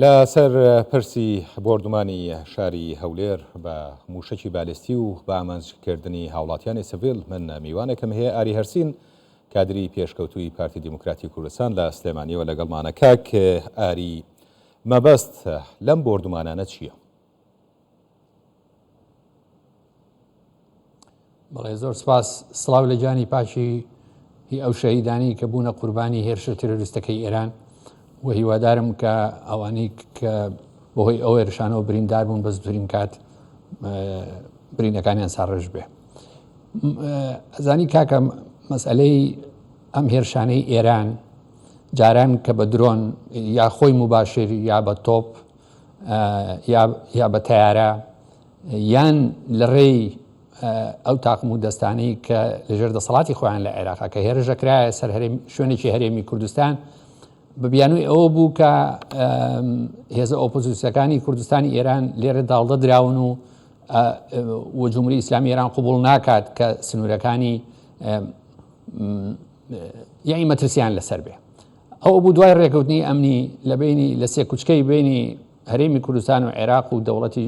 لە سەر پرسی بۆردومانی شاری هەولێر بە موشکی بالستی و بە ئامانجکردنی هاوڵاتیانی سڤیل من میوانێکم هەیە ئاری هەرسین کادری پێشکەوتووی پارتی دیموکراتی کوردستان لە سلێمانیەوە لەگەڵمانە. کاک ئاری، مەبەست لەم بۆردومانانە چییە؟ بەڵێ زۆر سپاس. سڵاو لە جانی پاشی هی ئەو شەهیدانی کە بوونە قوربانی هێرشە تێرۆریستەکەی ئێران و هیوادارم کە ئەوانەی کە بەهۆی ئەو هێرشانەوە بریندار بوون بە زووترین کات برینەکانیان ساڕژ بێ. ئەزانی کاکە مەسئلەی ئەم هێرشانەی ئێران جاران کە بە درۆن یا خۆی مباشر یا بە تۆپ یا بە تەیارە یان لە ڕێی ئەو تاقم و دەستانەی کە لەژێر دەسەڵاتی خۆیان لە عێراق کە هێرشەکرایە سەر شوێنێکی هەرێمی کوردستان بە بیانووی ئەوە بوو کە هێزە ئۆپۆزیسیەکانی کوردستانی ئێران لێرە داڵدە دراون و جمهوری ئیسلامی ئێران قبوڵ ناکات کە سنوورەکانی یعنی مەترسیان لەسەر بێ. ئەوە بوو دوای ڕێکەوتنی ئەمنی لە بینی لە سێ کوچکەی بینی هەرێمی کوردستان و عێراق و دەوڵەتی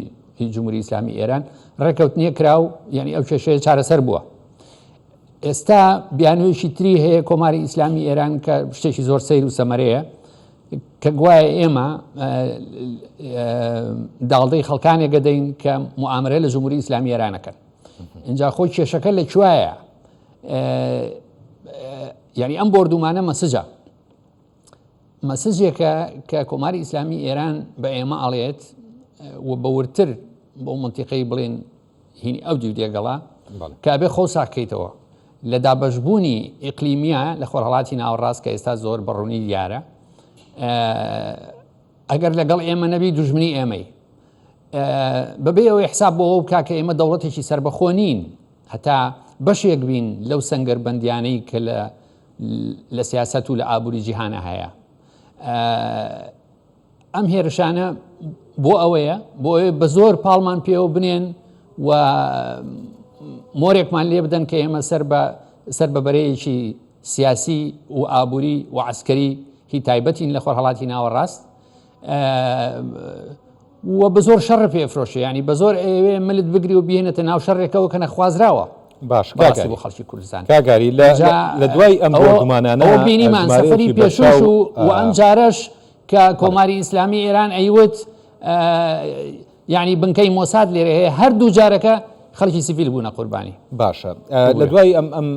جمهوری ئیسلامی ئێران ڕێکەوتنیە کراو، یعنی ئەو کێشەیە چارەسەر بووە. ئێستا بیانوێشی تری هەیە کۆماری ئیسلامی ئێران کە شتێکی زۆر سەیر و سەمەرەیە کە گوایە ئێمە داڵدەی خەڵکانێک دەین کە موامرە لە جمهوری ئیسلامی ئێرانەکەن. اینجا خۆی کێشەکە لەکوایە؟ یعنی ئەم بۆردومانە مەسەجێکە کە کۆماری ئیسلامی ئێران بە ئێمە ئەڵێت و بەورتر بۆ منتیقەی بڵێن هینی ئەو دوو دێگەڵا کابێ خۆ ساکەیتەوە لە دابەشبوونی ئیقلیمیە لە خۆرهەڵاتی ناوەڕاست کە ئێستا زۆر بەڕوونی دیارە. ئەگەر لەگەڵ ئێمە نەبی دوژمنی ئێمەی بەبێ ئەوەی حساب بۆ ئەو بکا کە ئێمە دەوڵەتێکی سربەخۆ نین، هەتا بەشێک بین لەو سەنگەربەندیانەی کە لە سیاست و لە ئابووری جیهانە هەیە. ئەم هێرشانە بۆ ئەوەیە بە زۆر پاڵمان پێوە بنێن و مۆرێکمان لێ بدەن کە ئێمە سەر بە بەرەیەکی سیاسی و ئابووری و عسکەری هی تایبەتین لە خۆرهەڵاتی ناوەڕاست و بە زۆر شەڕ پێفرۆشە، ینی بە زۆر ئەوێ ملت بگری و بهێنێتە ناو شەڕێکەوە کە نەخوازراوە. باش بۆ خەڵکی کوردستان. کاگاری لە دوای ئەم بۆردومانانە ئەوە بینیمان سەفەری پێشوش و ئەم جارەش کە کۆماری ئیسلامی ئێران ئەیوت یعنی بنکەی مۆساد لێرە هەیە هەردوو جارەکە خەڵکی سیڤیل بوونە قوربانی. باشە، لە دوای ئەم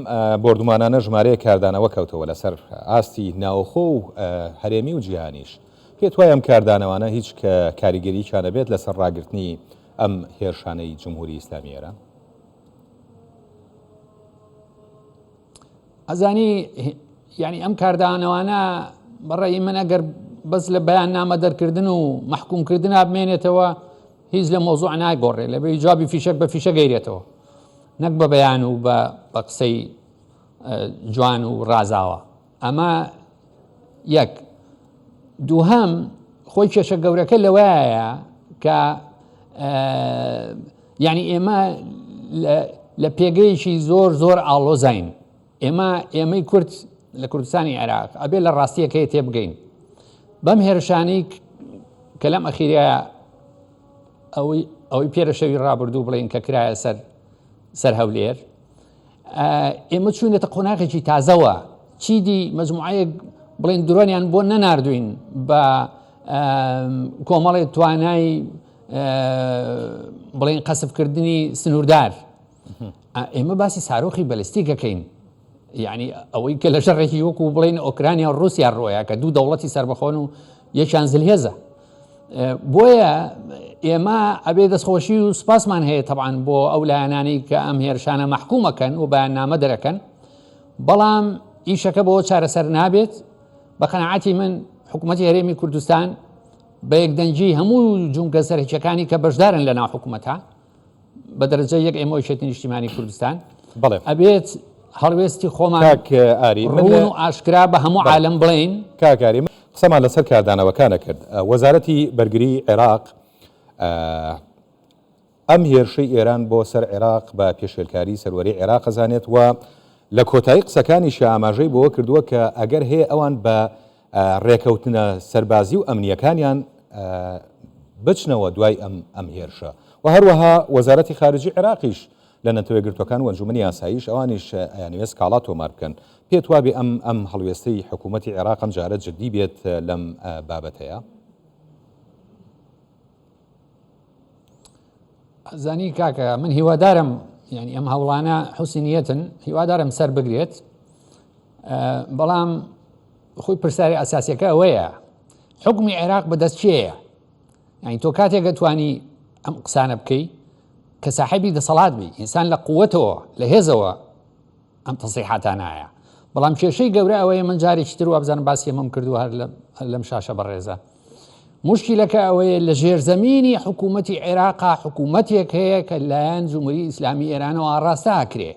بۆردومانانە ژمارەیە کاردانەوە کەوتەوە لەسەر ئاستی ناوخۆ و هەرێمی و جیهانیش. پێت وایە ئەم کاردانەوانە هیچ کاریگەرییان بێت لەسەر ڕاگررتنی ئەم هێرشانەی جمهوری ئیسلامی ئێران؟ ئەزانی یعنی ئەم کاردانەوانە بەڕێی من ئەگەر بەس لە بەیان نامە دەرکردن و مەحکومکردنا بمێنێتەوە هیچ لە مۆزوع ناگۆڕێ، لە بێ جوابی فیشک بە فیشە گەیرێتەوە، نەک بە بەیان و بە قسەی جوان و ڕازاوە. ئەمە یەک. دووهەم خۆی کێشە گەورەکە لەوەیە کە یعنی ئێمە لە پێگەیەکی زۆر ئاڵۆزین. ئێمەی کورد لە کوردستانی عێراق ئەبێ لە ڕاستیەکەی تێبگەین. بەم هێرشانەی کە لەم ئەخیرەیە ئەوەی پێرە شەوی ڕابردوو بڵێن کە کرایە سەر هەولێر، ئێمە چوونێتە قۆناغێکی تازەوە، چیدی مەجموعەیەک بڵێن درۆنیان بۆ نەناردوین بە کۆمەڵی توانای بڵێن قەسفکردنی سنووردار. ئێمە باسی سارۆخی بەلستیکەکەین، یعنی ئەوەی کە لە شەڕێکی وەکو بڵێن ئۆکرانیا و رووسیا ڕۆیە کە دوو دەوڵەتی سربەخۆن و یەکیان زلهێزە. بۆیە ئێمە ئەبێ دەستخۆشی و سپاسمان هەیە تەبعاً بۆ ئەو لایەنانەی کە ئەم هێرشانە مەحکوومەکەن و بەیاننامە دەرەکەن، بەڵام ئیشەکە بۆ چارەسەر نابێت. بە قەناعەتی من حکوومەتی هەرێمی کوردستان بە یەکدەنگی هەموو جونگە سەرهێچەکانی کە بەشدارن لە ناو حکوومەتە بە دەرەجە یەک ئێمە هێئەتی نیشتیمانی کوردستان ئەبێت هەڵوێستی خۆمان ڕوون و ئاشکرا بە هەموو عالەم بڵێین. کاکاری قسەمان لەسەر کاردانەوەکانە کرد. وەزارەتی بەرگری عێراق ئەم هێرشەی ئێران بۆ سەر عێراق بە پێشێلکاری سەروەری عێراق ئەزانێت و لە کۆتایی قسەکانیشی ئاماژەی بۆەوە کردووە کە ئەگەر هەیە ئەوان بە ڕێکەوتنە سەربازی و ئەمنیەکانیان بچنەوە دوای ئەم هێرشە و هەروەها وەزارەتی خارجی عێراقیش لە نەتەوەی گرتوەکان و ئەنجومەنی یاساییش ئەوانیش یانوێست کاڵا تۆمار بکەن پێت وابێ ئەم هەڵوێستەی حکوومەتی عێراق ئەم جارە جددی بێت لەم بابەتەیە. زانی کاکە من هیوادارم ینی ئەم هەوڵانە حوسینیەتن هیوادارم سەر بگرێت بەڵام خۆی پرسیاری ئاساسیەکە ئەوەیە حکمی عێراق بەدەست چێیە؟ یعنی تۆ کاتێک دەتوانی ئەم قسانە بکەی کە ساحیبی دەسەڵات بی ئینسان لە قووەتەوە لە هێزەوە ئەم تەسریحاتانایە بەڵام کێشەی گەورە ئەوەیە من جارێکی تر وابزانم باسی ئەمەم کردو هەر لەم شاشە بەڕێزە مشکلەکە ئەوەیە لە ژێرزەمینی حکوومەتی عێراقا حکوومەتێک هەیە کە لایەن جمهوری ئیسلامی ئێرانەوە ئاڕاستە ئاکرێ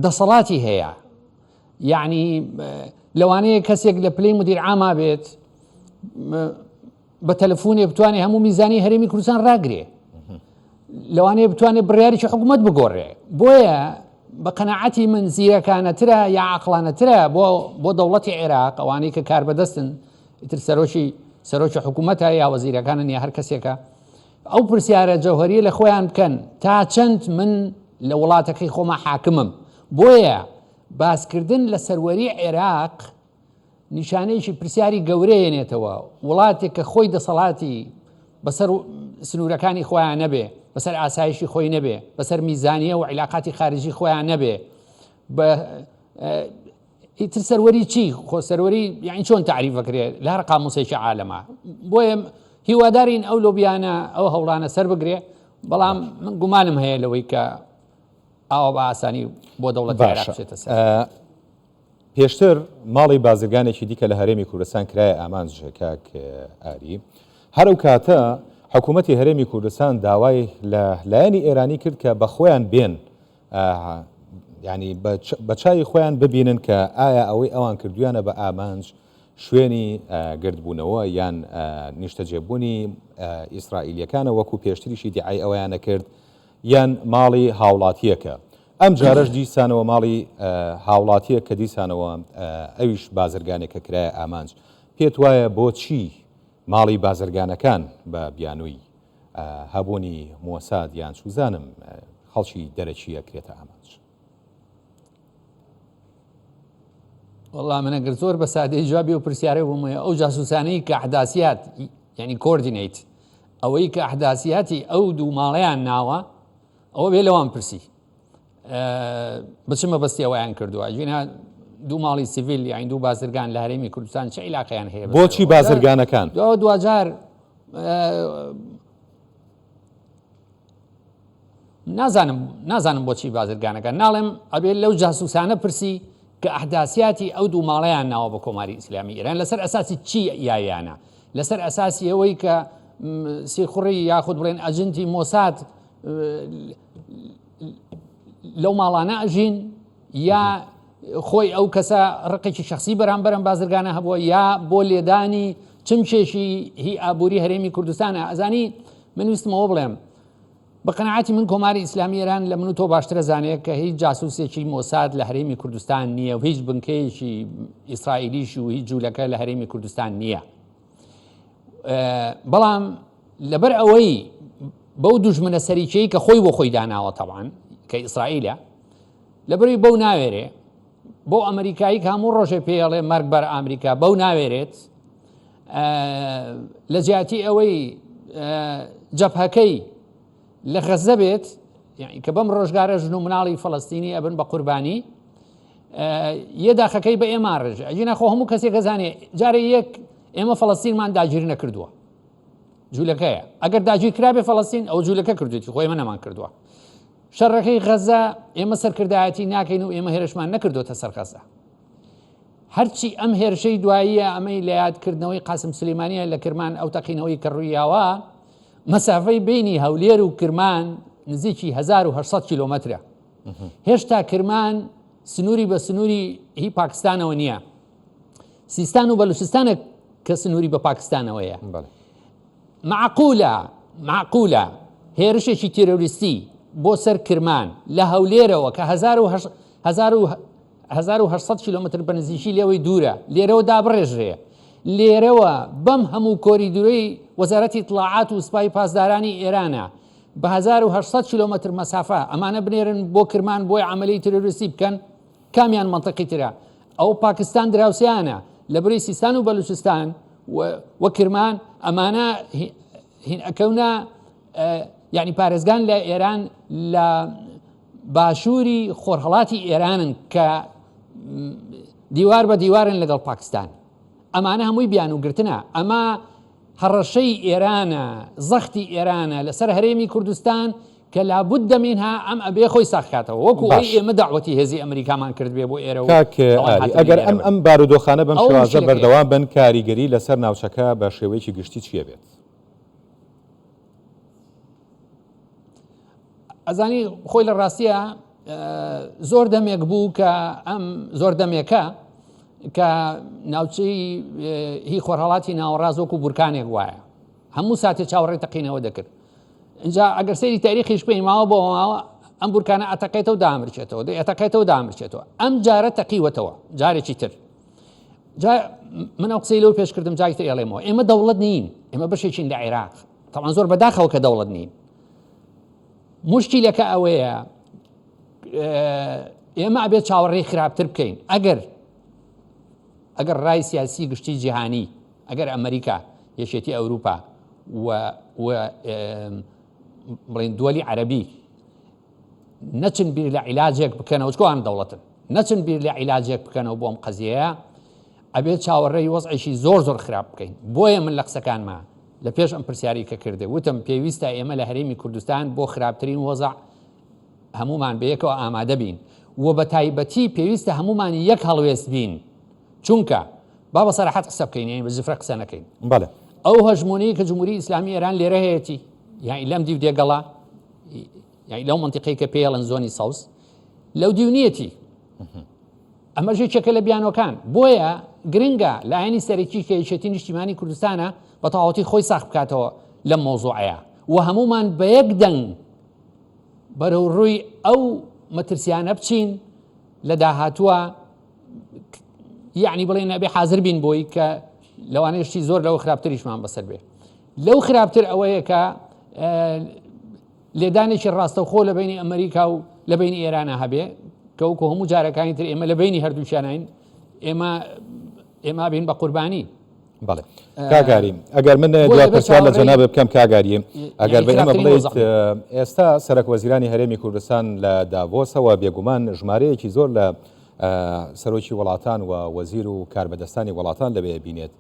دەسەڵاتی هەیە یعنی لەوانەیە کەسێک لە پلەی مدیر عاما بێت بە تەلەفۆنێ بتوانێت هەموو میزانی هەرێمی کوردستان ڕاگرێ لەوانەیە بتوانێت بڕیاریی حکوومەت بگۆڕێ بۆیە بە قەناعەتی من زیرەکانەترە یا عاقڵانەترە بۆ دەوڵەتی عێراق ئەوانەی کە کار بەدەستن ئیتر سەرۆکی حکوومەتە یا وەزیرەکانن یا هەر کەسێکە ئەو پرسیارە جەوهەریە لە خۆیان بکەن تا چەند من لە وڵاتەکەی خۆمە حاکمم بۆیە باسکردن لە سەروەری عێراق نیشانەیەکی پرسیاری گەورەیەنێتەوە وڵاتێک کە خۆی دەسەڵاتی بەسەر سنوورەکانی خۆیان نەبێ بەسەر ئاسایشی خۆی نەبێ بەسەر میزانیە و عیلاقاتی خارجی خۆیان نەبێ ئیتر سەروەری چی خۆ سەروەری یعنی چۆن تعریفەکرێت لە هەر قاموسێکی عالەمە بۆیە هیوادارین ئەو لۆبیانە ئەو هەوڵانە سەر بگرێ بەڵام من گومانم هەیە لەوەی کە ئاوا بە ئاسانی بۆ دەوڵەتی عێراق بچێتە سەر پێشتر ماڵی بازرگانێکی دیکە لە هەرێمی کوردستان کرایە ئامانج کاک ئاری هەرو کاتە حکوومەتی هەرێمی کوردستان داوای لە لایەنی ئێرانی کرد کە بە خۆیان بێن ینی بە چای خۆیان ببینن کە ئایا ئەوەی ئەوان کردویانە بە ئامانج شوێنی گردبوونەوە یان نیشتەجێبوونی ئیسرائیلیەکانە وەکو پێشتریشی دیعای ئەویانە کرد یان ماڵی هاوڵاتیەکە ئەم جارەش دیسانەوە ماڵی هاوڵاتیە کە دیسانەوە ئەویش بازرگانێکە کرایە ئامانج پێت وایە بۆچی ماڵی بازرگانەکان بە بیانووی هەبوونی مۆساد یان سوزانم خەڵکی دەرەچیە کرێتە ئامانج والله من ئەگەر زۆر بە سادەی جوابی و پرسیارە بوومەیە ئەو جاسوسانەی کە ئەحداسیات یعنی کۆردینیت ئەوەی کە ئەحداسیاتی ئەو دوو ماڵەیان ناوە ئەوە بێ لەوان پرسی بچمە بەستی ئەویان کردووە ژینە دوو ماڵی سیڤیل یعنی دوو بازرگان لە هەرێمی کوردستان چه عیلاقەیان هەیە بۆچی بازرگانەکان دوجار نازانم بۆچی بازرگانەکان ناڵێم ئەبێت لەو جاسوسانە پرسی کە ئەحداسیاتی ئەو دوو ماڵەیان ناوە بە کۆماری ئیسلامی ئێران لەسەر ئەساسی چی یایانە لەسەر ئەساسی ئەوەی کە سێخوڕی یاخود بڵێن ئەجنتی مۆساد لەو ماڵانە ئەژین یا خۆی ئەو کەسە ڕقێکی شخصی بەرامبەرم بازرگانە هەبووە یا بۆ لێدانی چمچێشی هی ئابووری هەرێمی کوردستانە ئەزانی من ویستمەوە بڵێم بە قەناعەتی من کۆماری ئیسلامی ئێران لە من و تۆ باشترە زانێت کە هیچ جاسوسێکی مۆساد لە هەرێمی کوردستان نییە و هیچ بنکەیەکی ئیسرائیلیش و هیچ جوولەکە لە هەرێمی کوردستان نییە بەڵام لەبەر ئەوەی بەو دوژمنە سەریکەی کە خۆی بۆ خۆی داناوە تەبعاً کە ئیسرائیلە لەبەری بەو ناوێرێ بۆ ئەمریکایی کە هەموو ڕۆژێ پێڵێ مەرگ بەر ئەمریکا بەو ناوێرێت لە جیاتی ئەوەی جەبهەکەی لە غەزە بێت یعنی کە بەم ڕۆژگارە ژن و مناڵی فەڵەستینی ئەبن بە قوربانی یە داخەکەی بە ئێمە ڕێژ ئەجینە خۆ هەموو کەسێک گەزانێ جارێ یەک ئێمە فەڵەستینمان داگیری نەکردووە جوولەکەیە ئەگەر داگیر کرابێ فەڵەستین ئەو جوولەکە کردوێتی خۆی ئێمە نەمان کردووە شەڕەکەی غەزە ئێمە سەرکردایەتی ناکەین و ئێمە هێرشمان نەکردوتە سەر غەزە هەرچی ئەم هێرشەی دواییە ئەمەی لە یادکردنەوەی قاسم سلەیمانیە لە کرمان ئەو تەقینەوەی کە ڕوویاوە مەسافەی بینی هەولێر و کرمان نزیکی 1800 کیلۆمەترە هێشتا کرمان سنووری بە سنووری هی پاکستانەوە نییە سیستان و بەلوچستانە کە سنووری بە پاکستانەوەیە معقولە هێرشێکی تێرۆریستی بۆ سەر کرمان لە هەولێرەوە کە 1800 کیلۆمەتر بە نزیکی لێوەی دوورە لێرەوە دابڕێژرێ لێرەوە بەم هەموو کۆریدورەی وەزارەتی اطلاعات و سوپای پاسدارانی ئێرانە بە 1800 کیلۆمەتر مەسافە ئەمانە بنێرن بۆ کرمان بۆی عملی ترۆریستی بکەن کامیان منطقی ترە ئەو پاکستان دراوسیانە لە بەرەی سیستان و بەلوچستان وە کرمان ئەمانە هین ئەکەونە یعنی پارێزگان لە ئێران لە باشووری خۆرهەڵاتی ئێرانن کە دیوار بە دیوارن لەگەڵ پاکستان ئەمانە هەمووی بیان و گرتنە ئەمە هەڕەشەی ئێرانە زەختی ئێرانە لەسەر هەرێمی کوردستان کە لابد منها ئەم ئەبێ خۆی ساخکاتەوە وەکو ئەوی ئێمە داوەتی هێزی ئەمریکامان کرد بێ بۆ ئێرە ئەگەر ئەم بارودۆخانە بەم شێوازە بەردەوام بن کاریگەری لەسەر ناوچەکە بە شێوەیەکی گشتی چیە بێت؟ ئەزانی خۆی لە ڕاستیە زۆر دەمێک بوو کە ئەم زۆر دەمێکە کە ناوچەی هی خۆرهەڵاتی ناوەڕاز وەکو بورکانێک وایە هەموو ساتێ چاوەڕێ تەقینەوە دەکرد اینجا ئەگەر سەیری تاریخیش پێی ماوە بۆ ماوە ئەم بورکانە ئەتەقێتەوە دامرچێتەوە ئەتەقێتەوە دامرچێتەوە ئەم جارە تەقیوەتەوە جارێکی تر من ئەو قسەی لەو پێشکردم جای تر ئێڵێمەوە ئێمە دەوڵەت نین ئێمە بەشێکین لە عێراق تەڵان زۆر بەداخەوە کە دەوڵەت نین مشکلەکە ئەوەیە ئێمە ئەبێت چاوەڕێی خراپتر بکەین ئەگەر ڕای سیاسی گشتی جیهانی ئەگەر ئەمریکا یەکێتی ئەوروپا بڵین دووەلی عەرەبی نەچن بیر لە عیلاجێک بکەنەوە چکۆوان دەوڵەتن نەچن بیر لە عیلاجێک بکەنەوە بۆم قەزیەیە ئەبێت چاوەڕێی وەزعیشی زۆر خراپ بکەین بۆیە من لە قسەکانما لە پێش ئەم پرسیاری کە کردێ وتم پێویستە ئێمە لە هەرێمی کوردستان بۆ خراپترین وەزع هەمومان بەیەکەوە ئامادە بین و بە تایبەتی پێویستە هەمومان یەک هەڵوێست بین چونکە با بە سەراحەت قسە بکەین بە زفرە قسە نەکەین ئەو هەژمۆنەی کە جمهوری ئیسلامی ئێران لێرە هەیەی یعنی لەم دیو دێگەڵا یعنی لەو منتیقەی کە پێڵن زۆنی سەوز لەو دیونیەتی ئەمە ژێکێکە لە بیانۆکان بۆیە گرنگە لایەنی سەرەکی کە یەکێتی نیشتیمانی کوردستانە بە تەواوەتی خۆی ساخ بکاتەوە لەم مۆزوعەیە و هەمومان بە یەک دەنگ بەرەو ڕووی ئەو مەترسیانە بچین لە داهاتووە یعنی بڵێن ئەبێ حازر بین بۆی کە لەوانەیەشتی زۆر لەو خراپتریشمان بەسەر بێ لەو خراپتر ئەوەیە کە لێدانێکی ڕاستەوخۆ لە بینی ئەمریکا و لە بینی ئێرانە هەبێ کە وەکو هەموو جارەکانی تر ئێمە لە بینی هەردووشانین ئێمە بین بە قوربانی بەڵێ کاگاری ئەگەر من دوای پرسیار لە جەناب بکەم کاگاریم ئەگەر بە ئێمە بڵێیت ئێستا سەرۆک وەزیرانی هەرێمی کوردستان لە داڤۆسەوە بێگومان ژمارەیەکی زۆر لە سەرۆکی وڵاتان و وەزیر و کاربەدەستانی وڵاتان لەبێ بینێت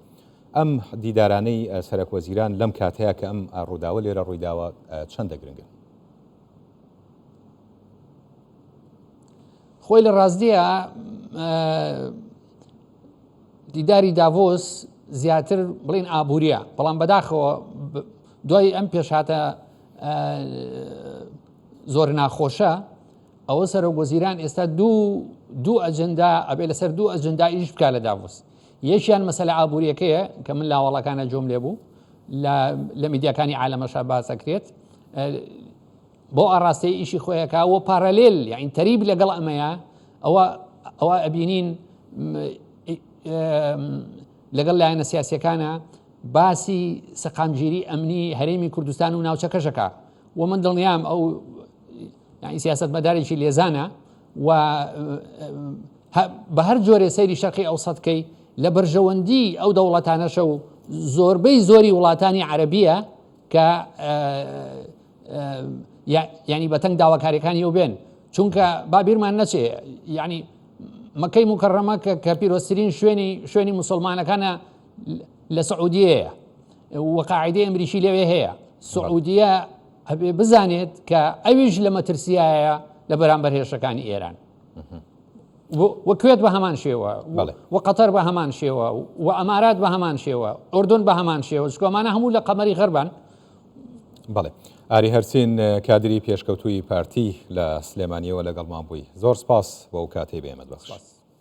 ئەم دیدارانەی سەرۆک وەزیران لەم کاتەیە کە ئەم ڕووداوە لێرە ڕوویداوە چەندە گرنگە؟ خۆی لە ڕاستیە دیداری داڤۆس زیاتر بڵین ئابوووریە بەڵام بەداخەوە دوای ئەم پێشهاتە زۆر ناخۆشە ئەوە سەرۆک وەزیران ئێستا دوو ئەجەندا ئەبێ لەسەر دوو ئەجەندا ئیش بکات لە داڤۆس یەکیان مەسەلە ئابوووریەکەیە کە من لاوەڵەکانە جۆم لێبوو لە میدیاکانی عالەمەشە باسەکرێت بۆ ئاڕاستەی ئیشی خۆیەکە و پارەلێل یعنی تەریب لەگەڵ ئەمەیە ئەوە ئەبینین لەگەڵ لایەنە سیاسیەکانە باسی سەقامگیری ئەمنی هەرێمی کوردستان و ناوچەکەشەکە و من دڵنیام ئەو یعنی سیاست مەدارێکی لێزانە و بە هەر جۆرێ سەیری شەرقی ئەوسەدکەی لە بەرژەوەندی ئەو دەوڵەتانەشە و زۆربەی زۆری وڵاتانی عەرەبیە کە یعنی بەتەنگ داواکاریەکانی ئەو بێن چونکە بابیرمان نەچێ یعنی مەکەی مکەڕەمە کە پیرۆستترین شوێنی موسڵمانەکانە لە سعودیەیە و قاعیدەی ئەمریکی لەوێ هەیە سعودیە هەبێ بزانێت کە ئەویش لە مەترسیایە لە بەرامبەر هێرشەکانی ئێران و کوێت بە هەمان شێوە و قەتەر بە هەمان شێوە و ئەمارات بە هەمان شێوە ئوردون بە هەمان شێوە چکۆمانە هەموو لە قەمەری غەربان. بەڵێ ئاری هەرچین کادری پێشکەوتووی پارتی لە سلێمانیەوە لەگەڵمان بووی زۆر سپاس بۆ ئەو کاتەی بێمەت بەخش.